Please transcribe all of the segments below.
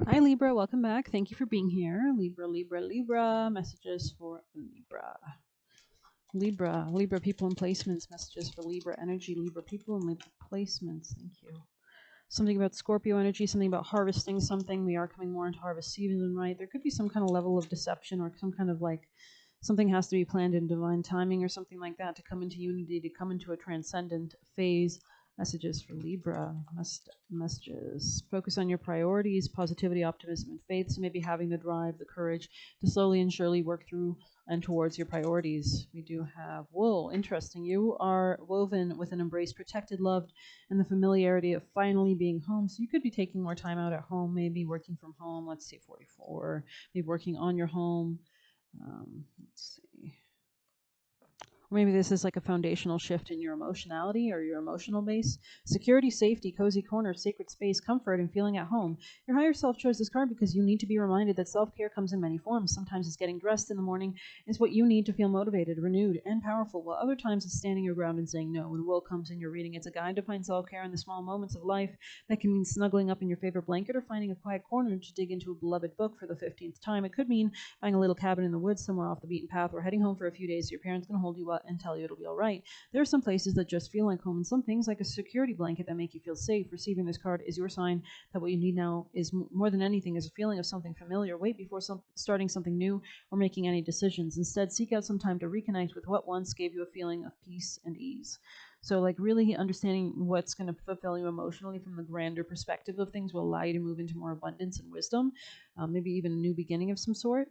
Hi Libra, welcome back. Thank you for being here. Libra, Libra, Libra, messages for Libra. Libra people and placements, messages for Libra energy, Libra people and Libra placements. Thank you. Something about Scorpio energy, something about harvesting something. We are coming more into harvest season, right? There could be some kind of level of deception or some kind of like something has to be planned in divine timing or something like that to come into unity, to come into a transcendent phase. Messages for Libra. Messages. Focus on your priorities, positivity, optimism, and faith. So maybe having the drive, the courage to slowly and surely work through and towards your priorities. We do have wool. Interesting. You are woven with an embrace, protected, loved, and the familiarity of finally being home. So you could be taking more time out at home, maybe working from home. Let's see, 44. Maybe working on your home. Let's see. Or maybe this is like a foundational shift in your emotionality or your emotional base. Security, safety, cozy corner, sacred space, comfort, and feeling at home. Your higher self chose this card because you need to be reminded that self-care comes in many forms. Sometimes it's getting dressed in the morning is what you need to feel motivated, renewed, and powerful, while other times it's standing your ground and saying no. When will comes in your reading, it's a guide to find self-care in the small moments of life. That can mean snuggling up in your favorite blanket or finding a quiet corner to dig into a beloved book for the 15th time. It could mean buying a little cabin in the woods somewhere off the beaten path, or heading home for a few days. Your parents can hold you up and tell you it'll be all right. There are some places that just feel like home, and some things like a security blanket that make you feel safe. Receiving this card is your sign that what you need now is more than anything is a feeling of something familiar. Wait before starting something new or making any decisions. Instead, seek out some time to reconnect with what once gave you a feeling of peace and ease. So, like, really understanding what's going to fulfill you emotionally from the grander perspective of things will allow you to move into more abundance and wisdom, maybe even a new beginning of some sort.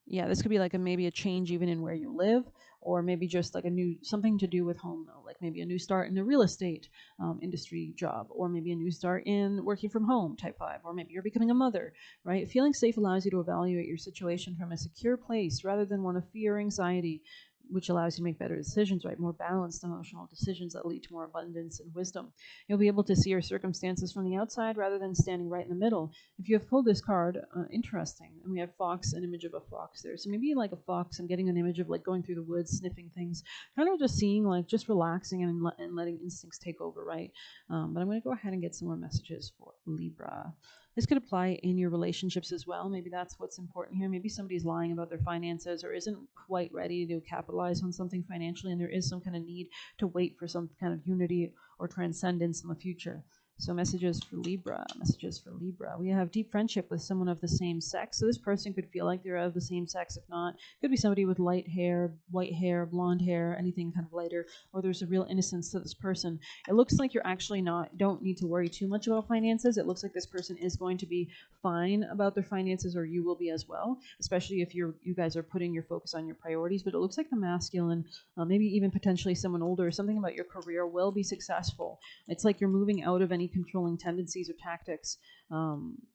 Yeah, this could be like maybe a change even in where you live, or maybe just like a new something to do with home though, like maybe a new start in the real estate industry job, or maybe a new start in working from home, type 5, or maybe you're becoming a mother, right? Feeling safe allows you to evaluate your situation from a secure place rather than one of fear, anxiety, which allows you to make better decisions, right? More balanced emotional decisions that lead to more abundance and wisdom. You'll be able to see your circumstances from the outside rather than standing right in the middle. If you have pulled this card, interesting. And we have fox, an image of a fox there. So maybe like a fox, I'm getting an image of like going through the woods, sniffing things, kind of just seeing, like just relaxing and letting instincts take over, right? But I'm going to go ahead and get some more messages for Libra. This could apply in your relationships as well. Maybe that's what's important here. Maybe somebody's lying about their finances or isn't quite ready to capitalize on something financially, and there is some kind of need to wait for some kind of unity or transcendence in the future. So messages for Libra, messages for Libra. We have deep friendship with someone of the same sex. So this person could feel like they're of the same sex. If not, could be somebody with light hair, white hair, blonde hair, anything kind of lighter, or there's a real innocence to this person. It looks like you're actually don't need to worry too much about finances. It looks like this person is going to be fine about their finances, or you will be as well, especially if you guys are putting your focus on your priorities. But it looks like the masculine, maybe even potentially someone older, something about your career will be successful. It's like you're moving out of any controlling tendencies or tactics.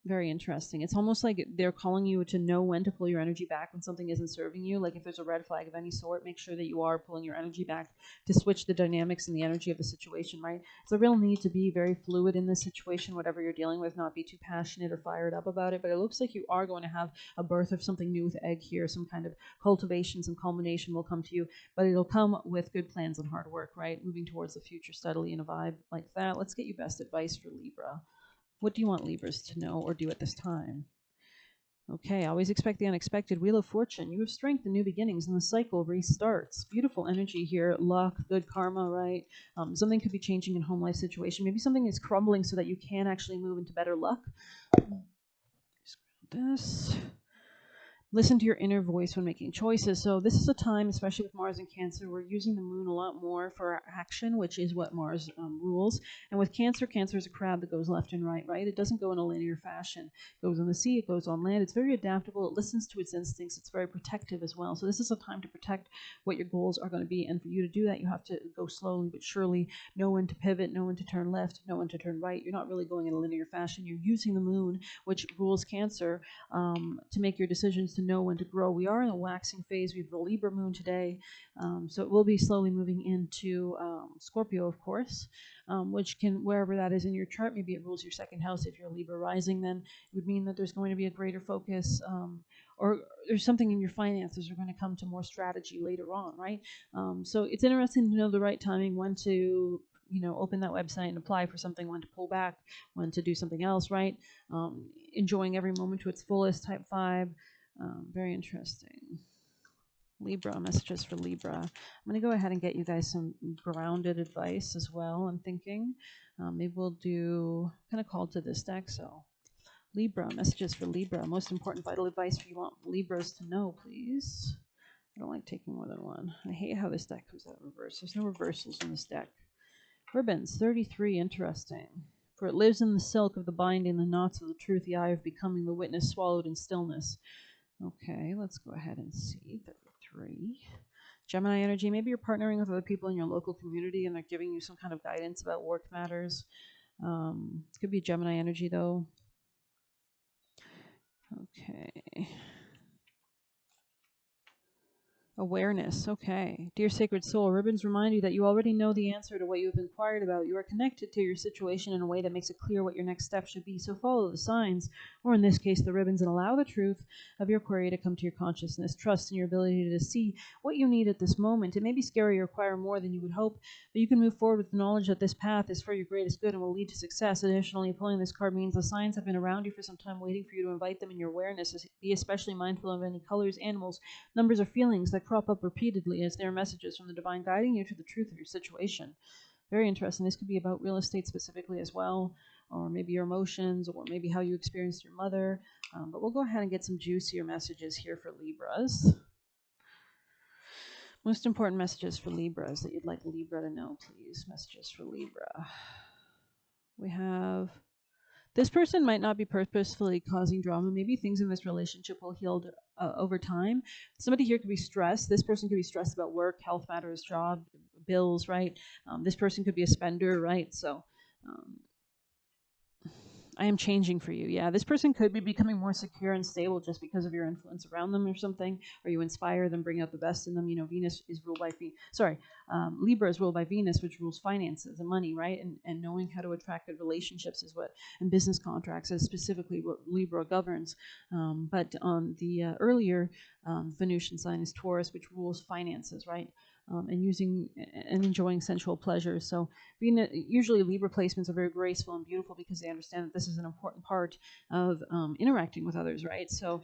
Very interesting. It's almost like they're calling you to know when to pull your energy back when something isn't serving you. Like if there's a red flag of any sort, make sure that you are pulling your energy back to switch the dynamics and the energy of the situation, right? It's a real need to be very fluid in this situation, whatever you're dealing with, not be too passionate or fired up about it. But it looks like you are going to have a birth of something new with egg here. Some kind of cultivation, some culmination will come to you, but it'll come with good plans and hard work, right? Moving towards the future steadily in a vibe like that. Let's get you best advice for Libra. What do you want Libras to know or do at this time? Okay, always expect the unexpected. Wheel of Fortune. You have strength and new beginnings, and the cycle restarts. Beautiful energy here. Luck, good karma, right? Something could be changing in home life situation. Maybe something is crumbling so that you can actually move into better luck. This. Listen to your inner voice when making choices. So this is a time, especially with Mars and Cancer, we're using the moon a lot more for our action, which is what Mars rules. And with Cancer, Cancer is a crab that goes left and right, right? It doesn't go in a linear fashion. It goes on the sea, it goes on land. It's very adaptable. It listens to its instincts. It's very protective as well. So this is a time to protect what your goals are going to be. And for you to do that, you have to go slowly but surely, know when to pivot, know when to turn left, know when to turn right. You're not really going in a linear fashion. You're using the moon, which rules Cancer, to make your decisions, to know when to grow. We are in a waxing phase. We have the Libra moon today, so it will be slowly moving into Scorpio, of course, which can, wherever that is in your chart, maybe it rules your second house. If you're Libra rising, then it would mean that there's going to be a greater focus, or there's something in your finances are going to come to more strategy later on, right? So it's interesting to know the right timing, when to open that website and apply for something, when to pull back, when to do something else, right? Enjoying every moment to its fullest, type 5. Very interesting. Libra, messages for Libra. I'm going to go ahead and get you guys some grounded advice as well, I'm thinking. Maybe we'll do kind of called to this deck, so Libra, messages for Libra. Most important vital advice you want Libras to know, please. I don't like taking more than one. I hate how this deck comes out in reverse. There's no reversals in this deck. Ribbons, 33, interesting. For it lives in the silk of the binding, the knots of the truth, the eye of becoming, the witness swallowed in stillness. Okay, let's go ahead and see. 33. Gemini energy. Maybe you're partnering with other people in your local community and they're giving you some kind of guidance about work matters. It could be Gemini energy, though. Okay. Awareness. Okay. Dear Sacred Soul, ribbons remind you that you already know the answer to what you have inquired about. You are connected to your situation in a way that makes it clear what your next step should be. So follow the signs, or in this case, the ribbons, and allow the truth of your query to come to your consciousness. Trust in your ability to see what you need at this moment. It may be scary or require more than you would hope, but you can move forward with the knowledge that this path is for your greatest good and will lead to success. Additionally, pulling this card means the signs have been around you for some time, waiting for you to invite them in your awareness. Be especially mindful of any colors, animals, numbers, or feelings that crop up repeatedly, as they are messages from the divine guiding you to the truth of your situation. Very interesting. This could be about real estate specifically as well, or maybe your emotions, or maybe how you experienced your mother. But we'll go ahead and get some juicier messages here for Libras. Most important messages for Libras that you'd like Libra to know, please. Messages for Libra. We have... This person might not be purposefully causing drama. Maybe things in this relationship will heal over time. Somebody here could be stressed. This person could be stressed about work, health matters, job, bills, right? This person could be a spender, right? So I am changing for you. Yeah, this person could be becoming more secure and stable just because of your influence around them or something, or you inspire them, bring out the best in them. Venus is ruled by Libra is ruled by Venus, which rules finances and money, right? And knowing how to attract good relationships is and business contracts is specifically what Libra governs. But on the earlier Venusian sign is Taurus, which rules finances, right? And using and enjoying sensual pleasures. So usually Libra placements are very graceful and beautiful because they understand that this is an important part of interacting with others, right? So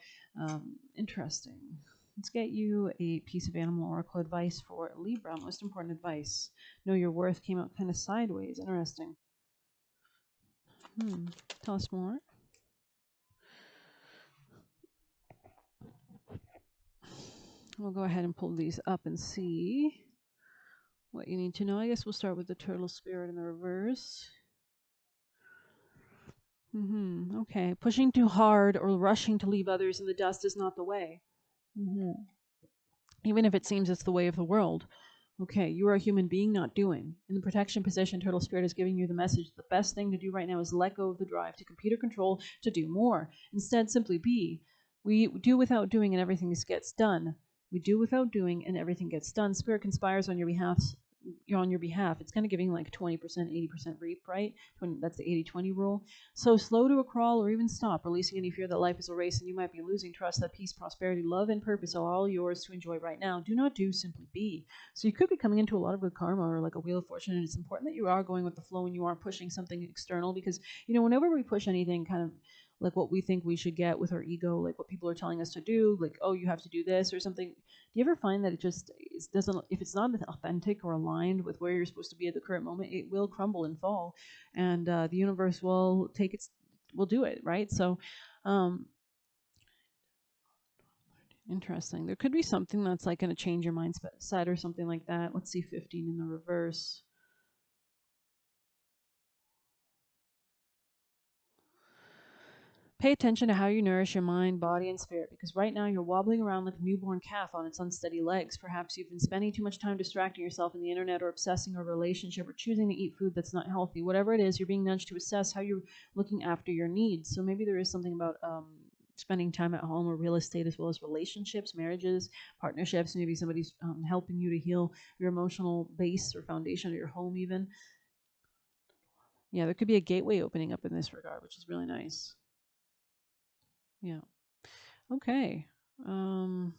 interesting. Let's get you a piece of animal oracle advice for Libra. Most important advice. Know your worth came out kind of sideways. Interesting. Tell us more. We'll go ahead and pull these up and see what you need to know. I guess we'll start with the turtle spirit in the reverse. Okay. Pushing too hard or rushing to leave others in the dust is not the way. Even if it seems it's the way of the world. Okay, you are a human being, not doing. In the protection position, Turtle Spirit is giving you the message. The best thing to do right now is let go of the drive to compete or control, to do more. Instead, simply be. We do without doing and everything gets done. We do without doing and everything gets done. Spirit conspires on your behalf. It's kind of giving like 20%, 80% reap, right? That's the 80-20 rule. So slow to a crawl or even stop, releasing any fear that life is a race and you might be losing. Trust that peace, prosperity, love, and purpose are all yours to enjoy right now. Do not do, simply be. So you could be coming into a lot of good karma or like a wheel of fortune, and it's important that you are going with the flow and you aren't pushing something external, because, whenever we push anything kind of like what we think we should get with our ego, like what people are telling us to do, like, oh, you have to do this or something. Do you ever find that it doesn't, if it's not authentic or aligned with where you're supposed to be at the current moment, it will crumble and fall, and the universe will do it, right? So, interesting. There could be something that's like going to change your mindset or something like that. Let's see 15 in the reverse. Pay attention to how you nourish your mind, body, and spirit, because right now you're wobbling around like a newborn calf on its unsteady legs. Perhaps you've been spending too much time distracting yourself in the internet, or obsessing over a relationship, or choosing to eat food that's not healthy. Whatever it is, you're being nudged to assess how you're looking after your needs. So maybe there is something about spending time at home or real estate, as well as relationships, marriages, partnerships. Maybe somebody's helping you to heal your emotional base or foundation of your home even. Yeah, there could be a gateway opening up in this regard, which is really nice. Yeah. Okay. Cow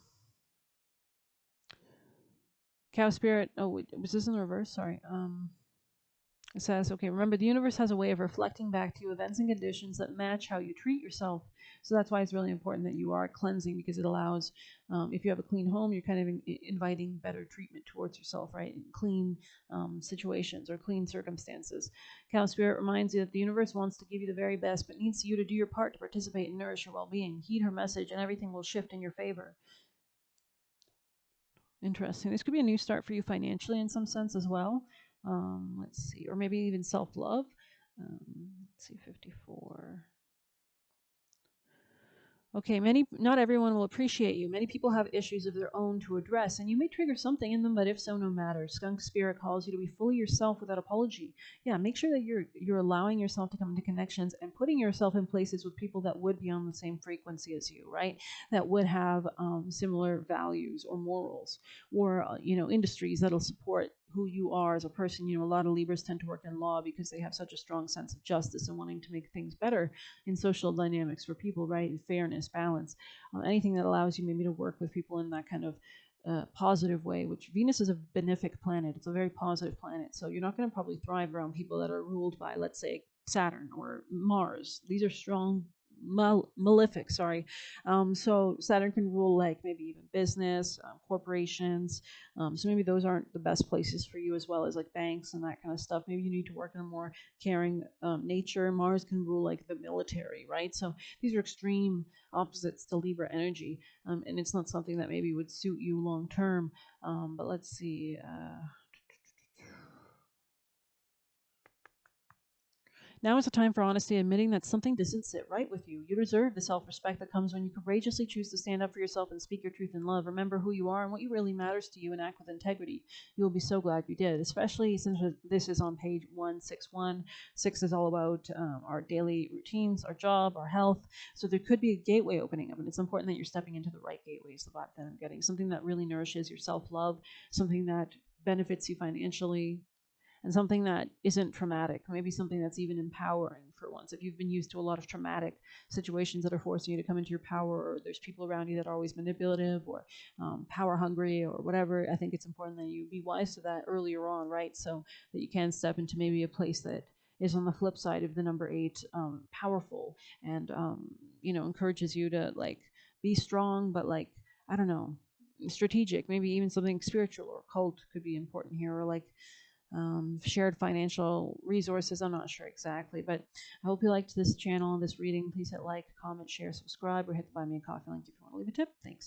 spirit. Oh, was this in the reverse? Sorry. It says, okay, remember the universe has a way of reflecting back to you events and conditions that match how you treat yourself. So that's why it's really important that you are cleansing, because it allows, if you have a clean home, you're kind of inviting better treatment towards yourself, right? Clean situations or clean circumstances. Cow Spirit reminds you that the universe wants to give you the very best, but needs you to do your part to participate and nourish your well being. Heed her message, and everything will shift in your favor. Interesting. This could be a new start for you financially in some sense as well. Let's see, or maybe even self love. Let's see, 54. Okay, not everyone will appreciate you. Many people have issues of their own to address, and you may trigger something in them, but if so, no matter. Skunk Spirit calls you to be fully yourself without apology. Yeah, make sure that you're allowing yourself to come into connections and putting yourself in places with people that would be on the same frequency as you, right? That would have similar values or morals, or industries that'll support who you are as a person. A lot of Libras tend to work in law because they have such a strong sense of justice and wanting to make things better in social dynamics for people, right? And fairness, balance, anything that allows you maybe to work with people in that kind of positive way, which Venus is a benefic planet. It's a very positive planet. So you're not going to probably thrive around people that are ruled by, let's say, Saturn or Mars. These are strong malefic, sorry. So Saturn can rule like maybe even business, corporations. So maybe those aren't the best places for you, as well as like banks and that kind of stuff. Maybe you need to work in a more caring nature. Mars can rule like the military, right? So these are extreme opposites to Libra energy, and it's not something that maybe would suit you long term. But let's see. Now is the time for honesty, admitting that something doesn't sit right with you. You deserve the self respect that comes when you courageously choose to stand up for yourself and speak your truth in love. Remember who you are and what you really matters to you, and act with integrity. You will be so glad you did, especially since this is on page 161. 6 is all about our daily routines, our job, our health. So there could be a gateway opening up, and it's important that you're stepping into the right gateway, is the vibe that I'm getting. Something that really nourishes your self love, something that benefits you financially, and something that isn't traumatic, maybe something that's even empowering for once. If you've been used to a lot of traumatic situations that are forcing you to come into your power, or there's people around you that are always manipulative or power hungry or whatever, I think it's important that you be wise to that earlier on, right? So that you can step into maybe a place that is on the flip side of the number 8, powerful, and encourages you to like be strong, but like, I don't know, strategic. Maybe even something spiritual or cult could be important here, or like shared financial resources. I'm not sure exactly, but I hope you liked this channel, this reading. Please hit like, comment, share, subscribe, or hit the Buy Me a Coffee link if you want to leave a tip. Thanks.